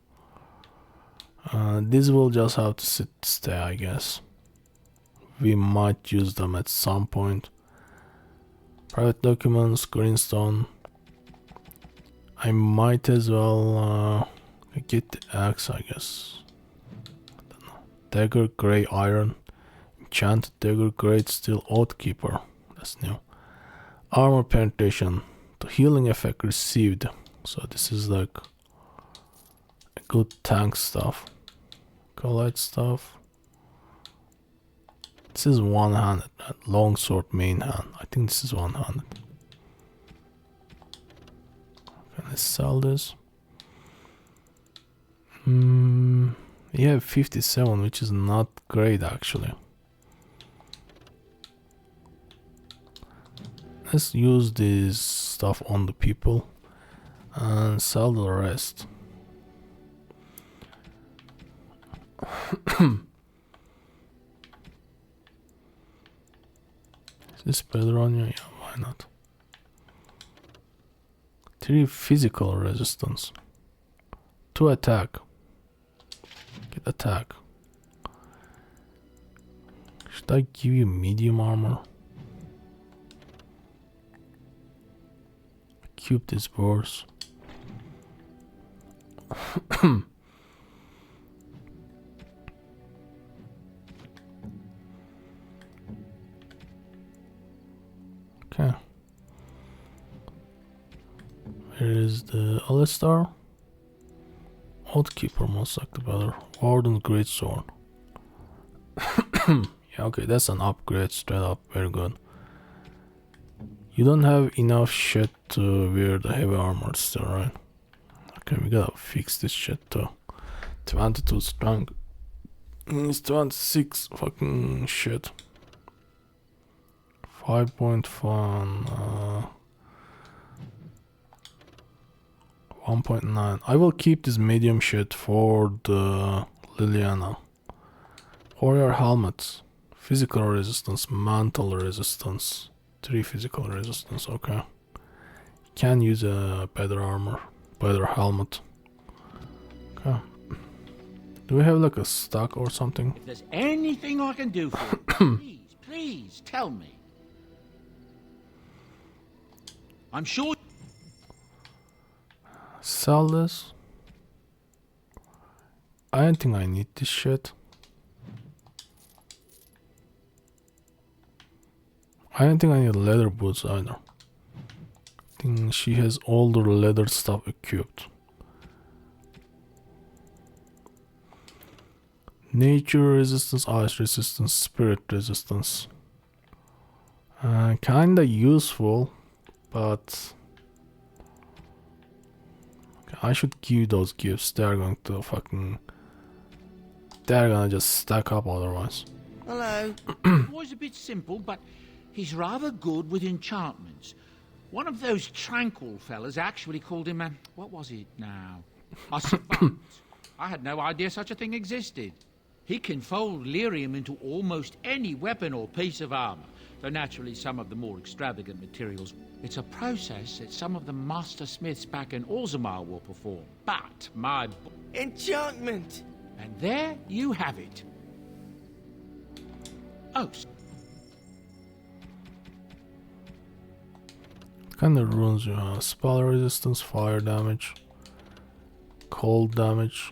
S1: These will just have to stay, I guess. We might use them at some point. Private documents, greenstone. I might as well get the axe, I guess. I don't know. Dagger, grey iron. Enchanted dagger, great steel, oathkeeper. That's new. Armor penetration. The healing effect received. So this is like good tank stuff. Collect stuff. This is one-handed. Longsword main hand. I think this is one-handed. Can I sell this? We have 57, which is not great actually. Let's use this stuff on the people and sell the rest. Is this better on you? Yeah, why not? 3 physical resistance. 2 attack. Get attack. Should I give you medium armor? Cube this worse. Okay. Where is the Alistar? Oathkeeper most likely better. Warden Greatsword. Yeah, okay, that's an upgrade straight up. Very good. You don't have enough shit to wear the heavy armor still, right? Okay, we gotta fix this shit too. 22 strong. It's 26 fucking shit. 5.1 1.9. I will keep this medium shit for the Liliana. Warrior helmets. Physical resistance, mantle resistance. 3 physical resistance, okay. Can use a better armor, better helmet. Okay. Do we have like a stock or something?
S5: If there's anything I can do for you, please tell me. I'm sure.
S1: Sell this. I don't think I need this shit. I don't think I need leather boots either. I think she has all the leather stuff equipped. Nature resistance, ice resistance, spirit resistance. Kinda useful, but I should give those gifts. They're going to fucking... They're gonna just stack up otherwise.
S5: Hello. The boy's a bit simple, but he's rather good with enchantments. One of those tranquil fellas actually called him, what was it now? A savant. I had no idea such a thing existed. He can fold lyrium into almost any weapon or piece of armor, though naturally some of the more extravagant materials. It's a process that some of the master smiths back in Orzammar will perform. But my...
S6: Enchantment!
S5: And there you have it. Oh,
S1: Kind of runes you have. Spell resistance, fire damage, cold damage,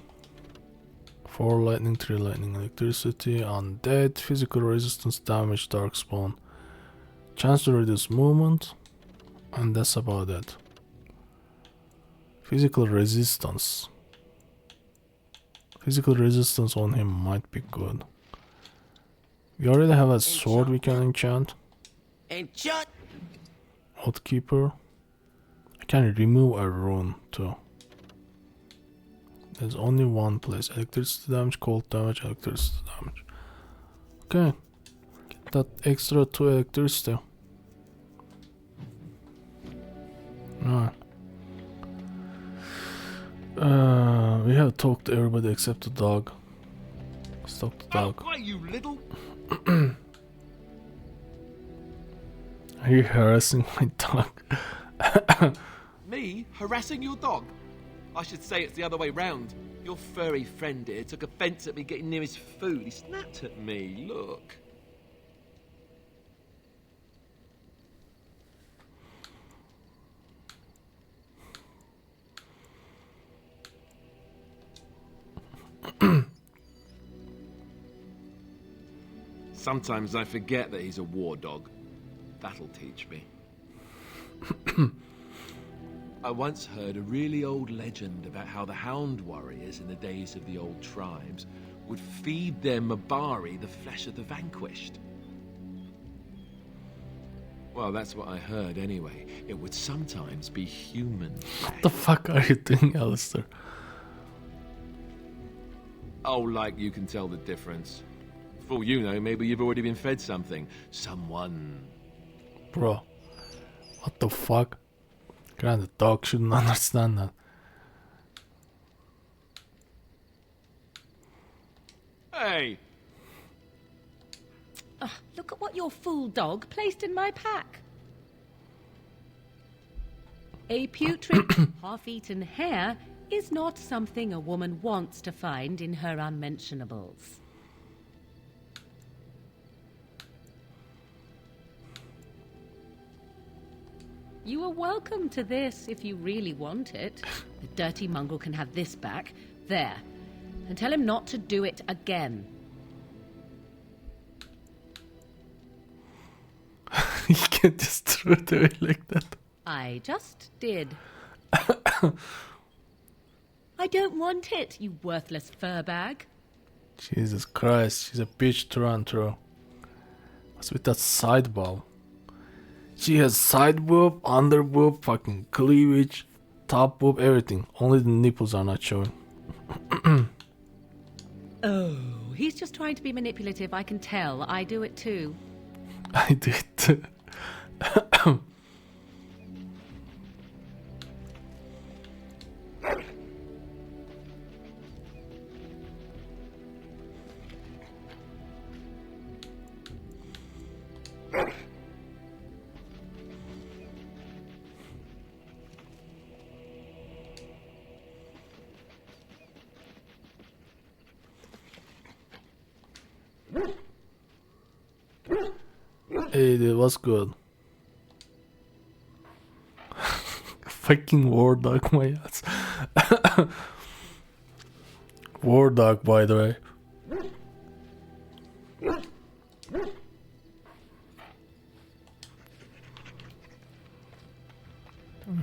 S1: 4 lightning, 3 lightning, electricity, undead, physical resistance, damage, darkspawn, chance to reduce movement, and that's about it. Physical resistance. Physical resistance on him might be good. We already have a sword we can enchant.
S6: Enchant!
S1: Oathkeeper. I can remove a rune too. There's only one place. Electricity damage, cold damage, electricity damage. Okay. Get that extra 2 electricity. Alright. We have talked to everybody except the dog. Let's talk to the dog.
S6: Why, you little...
S1: Are you harassing my dog?
S6: Me harassing your dog? I should say it's the other way round. Your furry friend here took offence at me getting near his food. He snapped at me, look.
S2: Sometimes I forget that he's a war dog. That'll teach me. I once heard a really old legend about how the Hound warriors in the days of the old tribes would feed their Mabari the flesh of the vanquished. Well, that's what I heard anyway. It would sometimes be human flesh.
S1: What the fuck are you doing, Alistair?
S2: Oh, like you can tell the difference. For all you know, maybe you've already been fed something. Someone.
S1: Bro, what the fuck? Grand, the dog shouldn't understand that.
S2: Hey!
S4: Look at what your fool dog placed in my pack. A putrid, half-eaten hare is not something a woman wants to find in her unmentionables. You are welcome to this if you really want it. The dirty mongrel can have this back. There. And tell him not to do it again.
S1: You can't just throw it away like that.
S4: I just did. I don't want it, you worthless fur bag.
S1: Jesus Christ, she's a bitch through and through. What's with that side boob? She has side boob, under boob, fucking cleavage, top boob, everything. Only the nipples are not showing.
S4: Oh, he's just trying to be manipulative, I can tell. I do it too.
S1: I do it too. Hey, dude, what's good? Fucking war dog, my ass. War dog, by the way.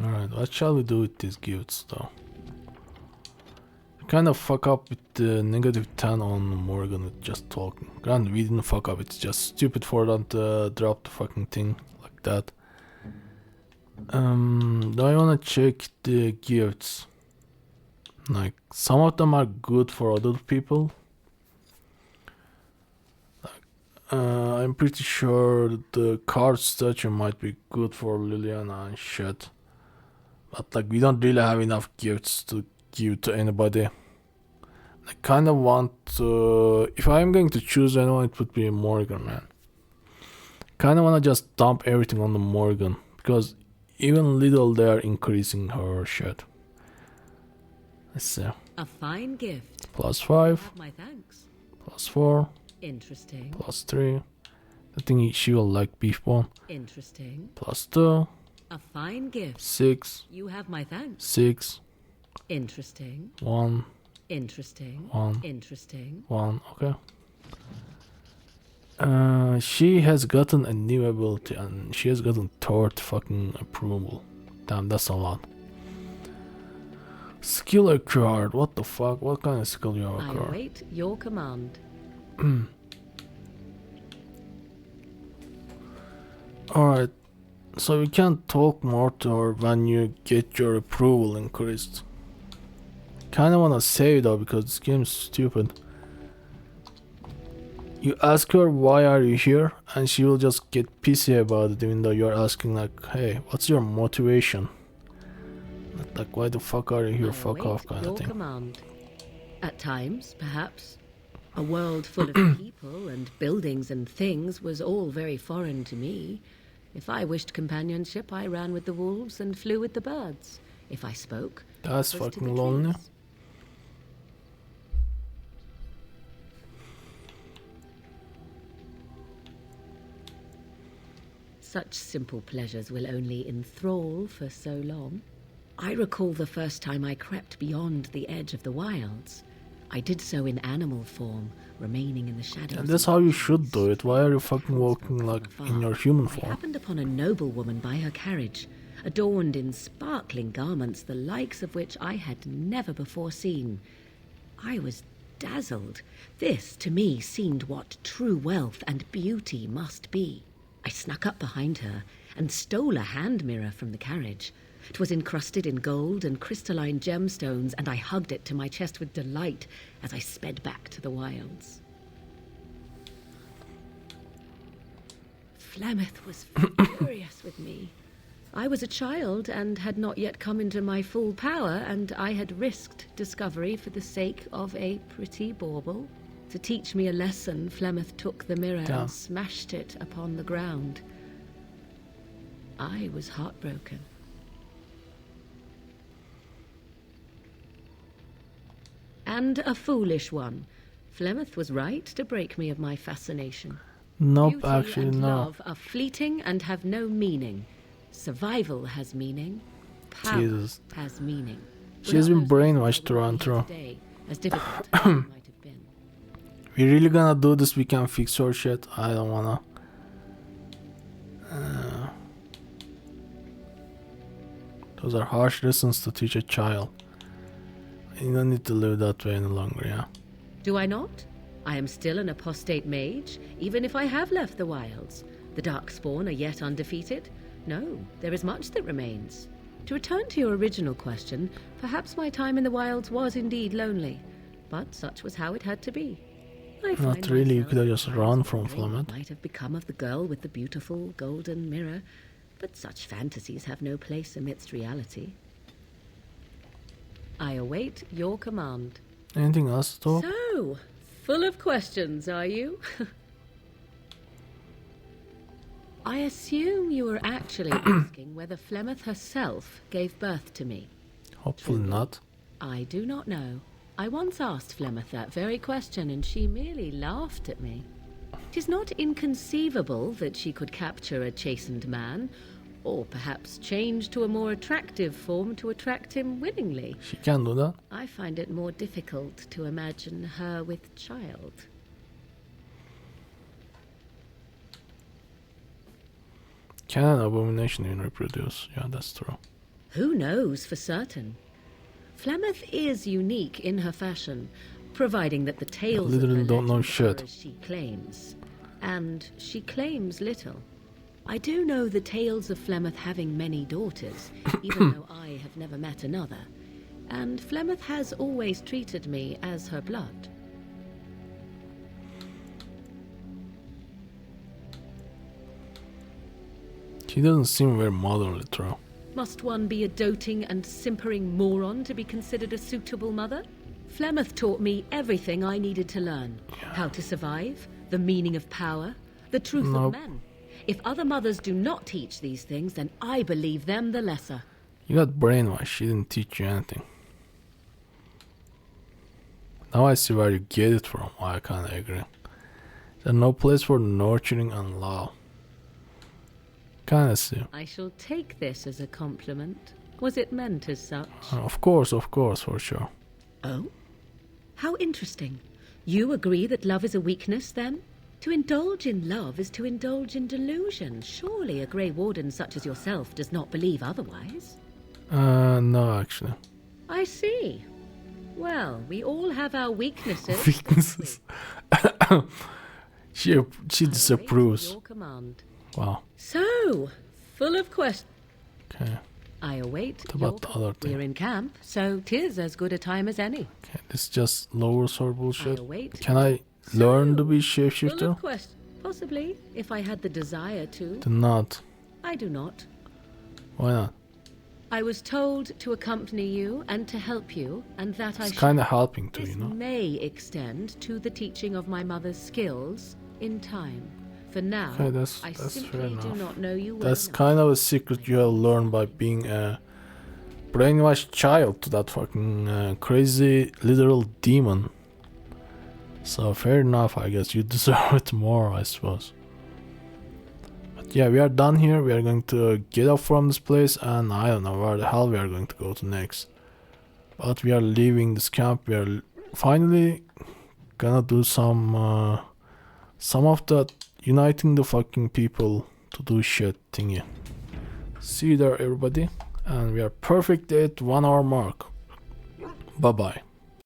S1: Alright, what shall we do with these gifts, though? Kind of fuck up with the -10 on Morgan with just talking. Granted, we didn't fuck up, it's just stupid for them to drop the fucking thing like that. Do I wanna check the gifts? Like, some of them are good for other people. I'm pretty sure the card statue might be good for Liliana and shit. But like, we don't really have enough gifts to give to anybody. I kind of want to, if I'm going to choose anyone, it would be Morgan, man. Kind of want to just dump everything on the Morgan, because even little they're increasing her shit. Let's see.
S4: A fine gift.
S1: +5,
S4: My thanks.
S1: +4,
S4: Interesting.
S1: +3. I think she will like beef bone.
S4: Interesting.
S1: +2,
S4: A fine gift.
S1: 6,
S4: You have my thanks.
S1: 6,
S4: Interesting.
S1: 1,
S4: Interesting.
S1: 1,
S4: Interesting.
S1: 1, okay. She has gotten a new ability and she has gotten third fucking approval. Damn, that's a lot. Skill acquired, what the fuck? What kind of skill you have
S4: I
S1: acquired?
S4: await your command.
S1: Alright, so you can't talk more to her when you get your approval increased. Kinda wanna save though because this game's stupid. You ask her why are you here and she will just get pissy about it even though you're asking like, hey, what's your motivation? Not like, why the fuck are you here,
S4: I
S1: fuck
S4: await
S1: off kind
S4: your
S1: of thing.
S4: command. At times, perhaps, a world full of people and buildings and things was all very foreign to me. If I wished companionship, I ran with the wolves and flew with the birds. If I spoke,
S1: That's
S4: it was to
S1: fucking
S4: the
S1: lonely.
S4: trees. Such simple pleasures will only enthrall for so long. I recall the first time I crept beyond the edge of the wilds. I did so in animal form, remaining in the shadows.
S1: And that's
S4: of
S1: how you
S4: the
S1: should
S4: trees.
S1: do it. Why are you fucking walking
S4: From
S1: like
S4: afar,
S1: in your human
S4: I
S1: form?
S4: happened upon a noblewoman by her carriage, adorned in sparkling garments, the likes of which I had never before seen. I was dazzled. This, to me, seemed what true wealth and beauty must be. I snuck up behind her and stole a hand mirror from the carriage. It was encrusted in gold and crystalline gemstones, and I hugged it to my chest with delight as I sped back to the wilds. Flemeth was furious with me. I was a child and had not yet come into my full power, and I had risked discovery for the sake of a pretty bauble. To teach me a lesson, Flemeth took the mirror
S1: Damn.
S4: and smashed it upon the ground. I was heartbroken. And a foolish one. Flemeth was right to break me of my fascination.
S1: Nope,
S4: Beauty
S1: actually
S4: and
S1: no.
S4: love are fleeting and have no meaning. Survival has meaning. Power
S1: Jesus.
S4: has meaning.
S1: She's been
S4: Without those things,
S1: brainwashed
S4: I
S1: through
S4: wouldn't
S1: and
S4: be here
S1: through.
S4: today, as difficult as it might have been.
S1: We really gonna do this? We can fix her shit? I don't wanna. Those are harsh lessons to teach a child. You don't need to live that way any longer, yeah?
S4: Do I not? I am still an apostate mage, even if I have left the wilds. The Darkspawn are yet undefeated. No, there is much that remains. To return to your original question, perhaps my time in the wilds was indeed lonely, but such was how it had to be. I
S1: Not
S4: find
S1: really, you
S4: myself
S1: could have just run from
S4: wondering what
S1: Flemeth.
S4: might have become of the girl with the beautiful golden mirror, but such fantasies have no place amidst reality. I await your command.
S1: Anything else to talk?
S4: So, full of questions, are you? I assume you were actually asking whether Flemeth herself gave birth to me.
S1: Hopefully not.
S4: I do not know. I once asked Flemeth that very question, and she merely laughed at me. It is not inconceivable that she could capture a chastened man, or perhaps change to a more attractive form to attract him willingly.
S1: She can do that.
S4: I find it more difficult to imagine her with child.
S1: Can an abomination even reproduce? Yeah, that's true.
S4: Who knows for certain? Flemeth is unique in her fashion, providing that the tales of
S1: literally
S4: her
S1: don't know
S4: legend
S1: shit.
S4: are as she claims. And she claims little. I do know the tales of Flemeth having many daughters, even though I have never met another. And Flemeth has always treated me as her blood.
S1: She doesn't seem very motherly, true.
S4: Must one be a doting and simpering moron to be considered a suitable mother? Flemeth taught me everything I needed to learn. How to survive, the meaning of power, the truth
S1: Nope.
S4: of men. If other mothers do not teach these things, then I believe them the lesser.
S1: You got brainwashed. She didn't teach you anything. Now I see where you get it from. I kinda agree. There's no place for nurturing and love. Kinda see.
S4: I shall take this as a compliment. Was it meant as such?
S1: Of course, for sure.
S4: Oh? How interesting. You agree that love is a weakness, then? To indulge in love is to indulge in delusion. Surely a Grey Warden such as yourself does not believe otherwise.
S1: No, actually.
S4: I see. Well, we all have our weaknesses.
S1: Weaknesses. She
S4: I await
S1: disapproves.
S4: your command.
S1: Wow.
S4: So, full of questions.
S1: Okay.
S4: I await
S1: What
S4: your
S1: about the other thing?
S4: We're in camp, so 'tis as good a time as any.
S1: Okay. This just lowers her bullshit.
S4: I await
S1: Can I learn to be
S4: Full
S1: shapeshifter?
S4: of questions. Possibly, if I had the desire to.
S1: Do not.
S4: I do not.
S1: Why not?
S4: I was told to accompany you and to help you, and that I
S1: It's
S4: should.
S1: kinda helping too,
S4: This
S1: you know?
S4: may extend to the teaching of my mother's skills in time. For now,
S1: Okay, that's
S4: I
S1: fair
S4: simply do
S1: enough.
S4: not know you well
S1: That's
S4: enough.
S1: kind of a secret you have learned by being a brainwashed child to that fucking crazy literal demon. So fair enough, I guess you deserve it more, I suppose. But yeah, we are done here. We are going to get up from this place, and I don't know where the hell we are going to go to next. But we are leaving this camp. We are finally gonna do some of that uniting the fucking people to do shit thingy. See you there, everybody, and we are perfect at 1 hour mark. Bye bye.